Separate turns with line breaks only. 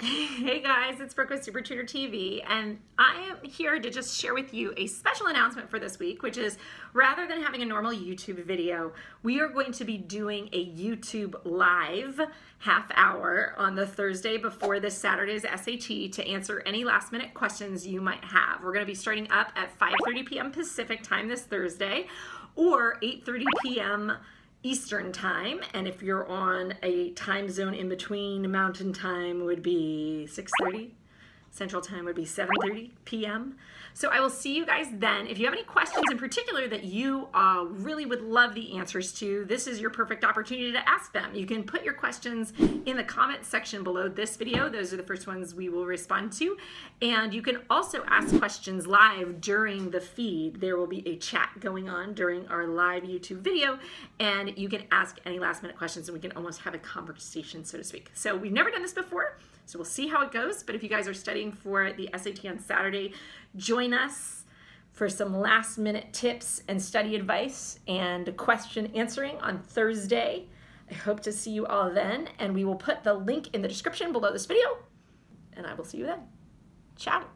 Hey guys, it's Brooke with SupertutorTV, and I am here to just share with you a special announcement for this week, which is rather than having a normal YouTube video, we are going to be doing a YouTube live half hour on the Thursday before this Saturday's SAT to answer any last minute questions you might have. We're going to be starting up at 5:30 p.m. Pacific time this Thursday or 8:30 p.m. Eastern time, and if you're on a time zone in between, Mountain time would be 6:30, Central time would be 7:30 p.m. So I will see you guys then. If you have any questions in particular that you really would love the answers to, this is your perfect opportunity to ask them. You can put your questions in the comment section below this video. Those are the first ones we will respond to. And you can also ask questions live during the feed. There will be a chat going on during our live YouTube video, and you can ask any last minute questions and we can almost have a conversation, so to speak. So we've never done this before, so we'll see how it goes. But if you guys are studying for the SAT on Saturday, join us for some last minute tips and study advice and question answering on Thursday. I hope to see you all then, and we will put the link in the description below this video, and I will see you then. Ciao.